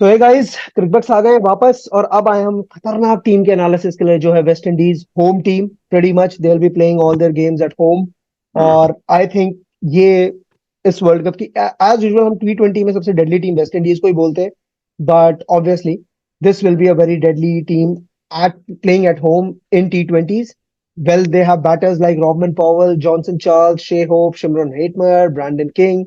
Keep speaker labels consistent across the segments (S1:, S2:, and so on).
S1: तो ये गाइस क्रिकबक्स आ गए वापस और अब आए हम खतरनाक टीम के एनालिसिस के लिए जो है West Indies home team pretty much they will be playing all their games at home. और आई थिंक ये इस वर्ल्ड कप की एज यूजुअल हम T20 में सबसे डेडली टीम वेस्ट इंडीज को ही बोलते हैं, but obviously this will be a very deadly team at playing at home in T20s. Well, they have batters like Robman Powell, Johnson Charles, Shea Hope, Shimron Hetmer, Brandon King,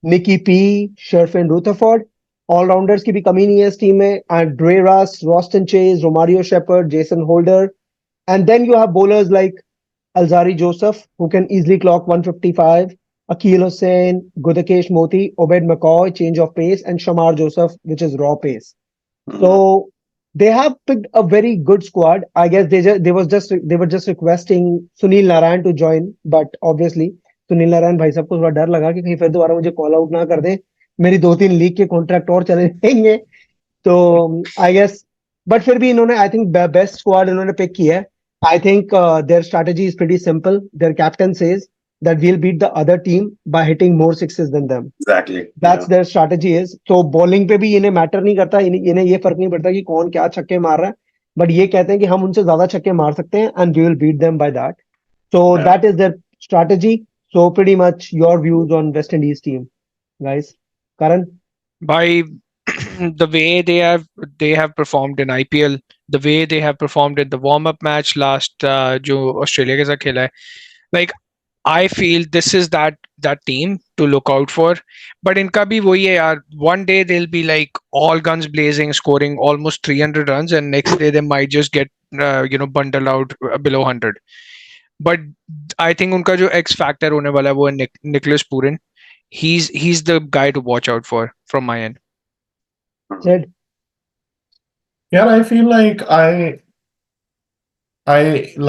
S1: Nicky P, Sherfin Rutherford. Allrounders की भी कमी नहीं है इस team में and Drakes, Roston Chase, Romario Shepherd, Jason Holder, and then you have bowlers like Alzari Joseph who can easily clock 155, Akil Hussain, Gudakesh Moti, Obed McCoy, change of pace, and Shamar Joseph, which is raw pace. So they have picked a very good squad. I guess they were just requesting Sunil Narayan to join, but obviously Sunil Narayan भाई साहब को थोड़ा डर लगा कि कहीं फिर दोबारा मुझे कॉल आउट ना कर दें, मेरी 2-3 लीग के कॉन्ट्रैक्ट और चले जाएंगे। तो आई गेस बट फिर भी इन्होंने आई थिंक बेस्ट स्क्वाड इन्होंने पिक किया है। I think their strategy is pretty simple. There captain says that we'll beat the other team by hitting more sixes than them.
S2: Exactly.
S1: That's their strategy is. तो bowling पे भी इन्हें matter नहीं करता, इन्हें ये फर्क नहीं पड़ता कि कौन क्या छक्के मार रहा है, बट ये कहते हैं कि हम उनसे ज्यादा छक्के मार सकते हैं and we will beat them by that. So that is their strategy. So pretty much your views on West Indies team, guys. Karan?
S3: By the way they have performed in IPL, the way they have performed in the warm up match last जो Australia के साथ खेला है, like I feel this is that team to look out for. But इनका भी वही है यार, one day they'll be like all guns blazing, scoring almost 300 runs, and next day they might just get bundled out below 100. But I think उनका जो X factor होने वाला है वो है Nicholas Purin. He's the guy to watch out for from my end.
S1: Said?
S4: Yeah, I feel like I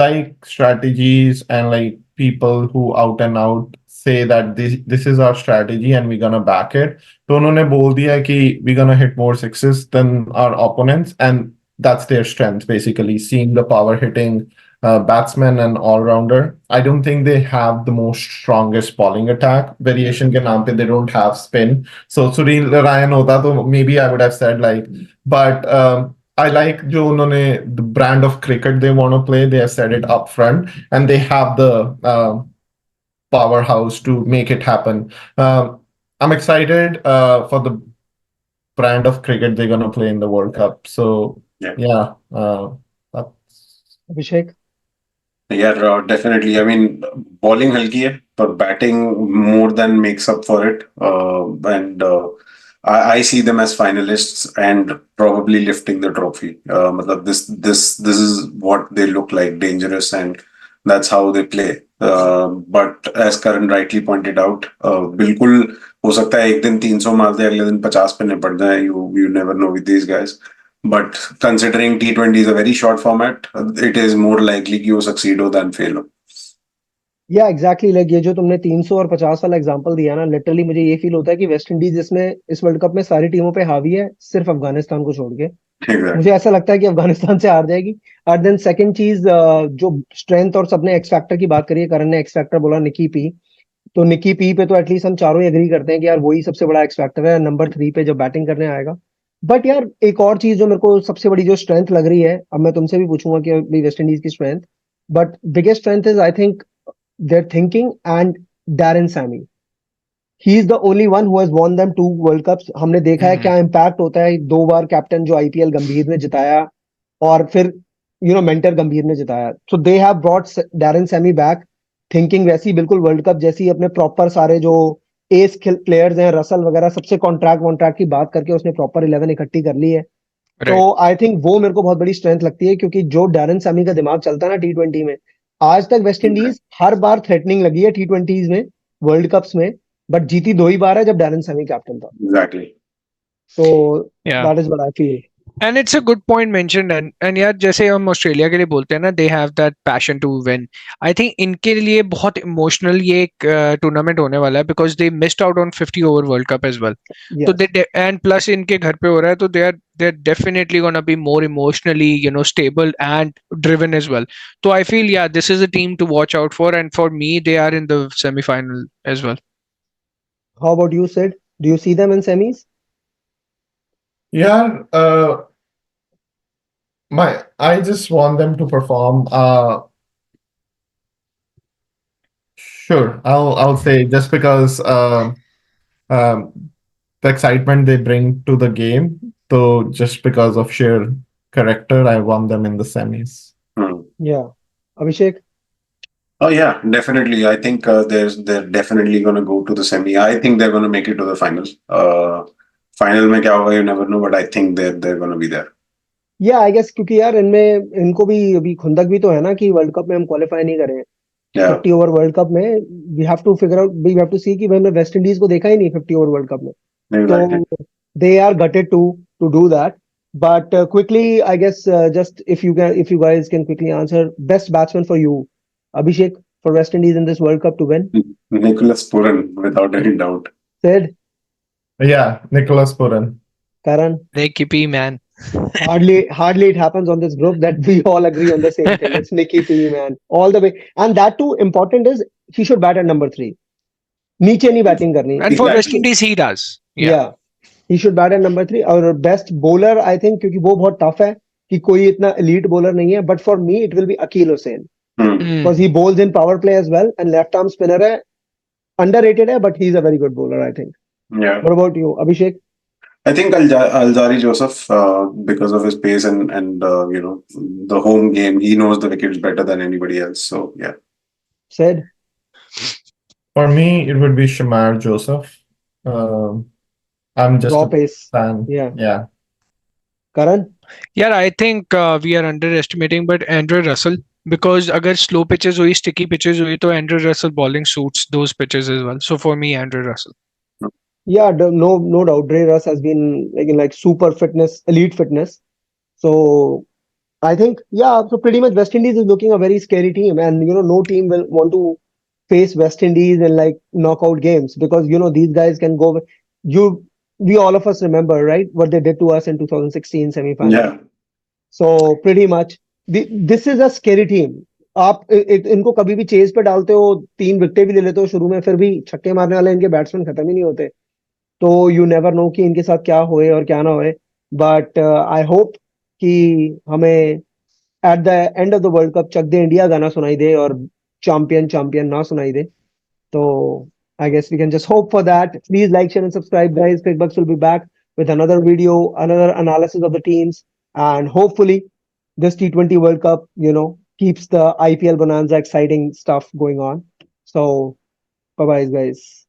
S4: like strategies and like people who out and out say that this is our strategy and we're gonna back it. तो उन्होंने बोल दिया कि we're gonna hit more sixes than our opponents, and that's their strength basically, seeing the power hitting batsman and all-rounder. I don't think they have the most strongest bowling attack. Variation के नाम पे they don't have spin. So Sunil Ryan होता तो maybe I would have said like, but I like जो उन्होंने the brand of cricket they want to play. They have said it up front, and they have the powerhouse to make it happen. I'm excited for the brand of cricket they're gonna play in the World Cup. So yeah, that's
S1: Abhishek?
S2: Yeah, definitely. I mean, bowling halki hai, but batting more than makes up for it. And I see them as finalists and probably lifting the trophy. Matlab this is what they look like, dangerous, and that's how they play. But as Karan rightly pointed out, बिल्कुल हो सकता है एक दिन 300 मार दे, अगले दिन 50 पे निपट जाए. You never know with these guys. But considering T20 is a very short format, it is more likely कि वो succeed हो than fail हो.
S1: या एग्जैक्टली लाइक ये जो तुमने 300 और 50 वाला एग्जांपल दिया ना, लिटरली मुझे ये फील होता है कि वेस्ट इंडीज इसमें इस वर्ल्ड कप में सारी टीमों पे हावी है सिर्फ अफगानिस्तान को छोड़ के। मुझे ऐसा लगता है कि अफगानिस्तान से हार जाएगी। और देन सेकंड चीज, जो स्ट्रेंथ और सबने एक्स फैक्टर की बात करी है, करण ने एक्स फैक्टर बोला निकी पी, तो निकी पी पे तो एटलीस्ट हम चारों ही एग्री करते हैं कि यार वही सबसे बड़ा एक्स फैक्टर है नंबर 3 पे जब बैटिंग करने आएगा। बट यार एक और चीज जो मेरे को सबसे बड़ी जो स्ट्रेंथ लग रही है, अब मैं तुमसे भी पूछूंगा कि अभी वेस्ट इंडीज की strength, but biggest strength is I think their thinking and Darren Sammy. He is the only one who has won them 2 World Cups. हमने देखा है क्या इम्पैक्ट होता है 2 बार कैप्टन जो आईपीएल गंभीर ने जिताया और फिर मेंटर गंभीर ने जिताया। So they have brought Darren Sammy back, thinking वैसी बिल्कुल वर्ल्ड कप जैसी, अपने प्रॉपर सारे जो एस प्लेयर्स हैं रसल वगैरह सबसे कॉन्ट्रैक्ट की बात करके उसने प्रॉपर 11 इकट्ठी कर ली है। तो आई थिंक वो मेरे को बहुत बड़ी स्ट्रेंथ लगती है, क्योंकि जो डैरन सैमी का दिमाग चलता है ना T20 में, आज तक वेस्ट इंडीज हर बार थ्रेटनिंग लगी है T20s में, वर्ल्ड कप्स में, बट जीती 2 ही बार है जब डैरन सैमी कैप्टन था।
S2: Exactly.
S1: So that is what I feel.
S3: And it's a good point mentioned, and यार जैसे हम ऑस्ट्रेलिया के लिए बोलते हैं ना, they have that passion to win. I think इनके लिए बहुत इमोशनल ये एक टूर्नामेंट होने वाला है, because they missed out on 50 over World Cup as well.
S1: Yes.
S3: तो and plus इनके घर पे हो रहा है, तो they're definitely gonna be more emotionally stable and driven as well. So I feel this is a team to watch out for, and for me they are in the semi-final as well.
S1: How about you, Sid? Do you see them in semis?
S4: Yeah, I just want them to perform. Sure, I'll say just because um the excitement they bring to the game. So just because of sheer character, I want them in the semis.
S2: Hmm.
S1: Yeah. Abhishek?
S2: Oh yeah, definitely. I think they're definitely going to go to the semi. I think they're going to make it to the final. Final में क्या होगा you never know, but I think they're going to be there.
S1: Yeah, I guess क्योंकि यार इनमें इनको भी अभी खुंदक भी तो है ना कि वर्ल्ड कप में हम क्वालिफाई नहीं करें
S2: Yeah,
S1: 50 ओवर वर्ल्ड कप में we have to figure out we have to see कि हमने वेस्ट इंडीज को देखा ही नहीं 50 ओवर वर्ल्ड कप में
S2: exactly.
S1: so they are gutted to do that but quickly I guess just if you guys can quickly answer best batsman for you Abhishek for West Indies in this World Cup to win
S2: Nicholas Puran, without any doubt.
S1: Sid
S4: Yeah, Nicholas Puran.
S1: Karan
S3: Nicky P, man.
S1: hardly it happens on this group that we all agree on the same thing it's Nicky P man all the way and that too important is he should bat at number 3 नीचे नहीं batting करनी
S3: And for West
S2: Exactly.
S3: Indies, he does. Yeah.
S1: yeah he should bat at number 3 और best bowler I think क्योंकि वो बहुत tough है कि कोई इतना elite बॉलर नहीं है but for me it will be Akeal Hosein
S2: Hmm.
S1: because he bowls in power play as well and left arm spinner है underrated है but he's a very good bowler I think
S2: Yeah.
S1: what about you Abhishek
S2: I think Alzari Joseph, because of his pace and you know the home game, he knows the wickets better than anybody else. So yeah,
S1: said
S4: For me, it would be Shamar Joseph. I'm just
S1: raw
S4: a
S1: pace
S4: fan.
S1: yeah
S4: Yeah.
S1: Karan
S3: Yeah, I think we are underestimating, but Andrew Russell, because अगर slow pitches हुई, sticky pitches हुई, तो Andrew Russell bowling suits those pitches as well. So for me, Andrew Russell.
S1: yeah no doubt Dre Russ has been like super fitness elite fitness so I think yeah so pretty much West Indies is looking a very scary team and no team will want to face West Indies in like knockout games because these guys can go we all of us remember right what they did to us in 2016 semi-final
S2: yeah,
S1: so pretty much this is a scary team आप इनको कभी भी chase पे डालते हो 3 wicket भी ले लेते हो शुरू में फिर भी छक्के मारने वाले इनके बैट्समैन खत्म ही नहीं होते तो यू नेवर नो कि इनके साथ क्या होए और क्या ना होए बट आई होप कि हमें at the end of the world cup Chak De India गाना सुनाई दे और चैंपियन चैंपियन ना सुनाई दे तो I guess we can just hope for that. Please like, share, and subscribe, guys. Crickbucks will be back with another video, another analysis of the teams, and hopefully this T20 World Cup, keeps the IPL bonanza exciting stuff going on. So, bye bye, guys.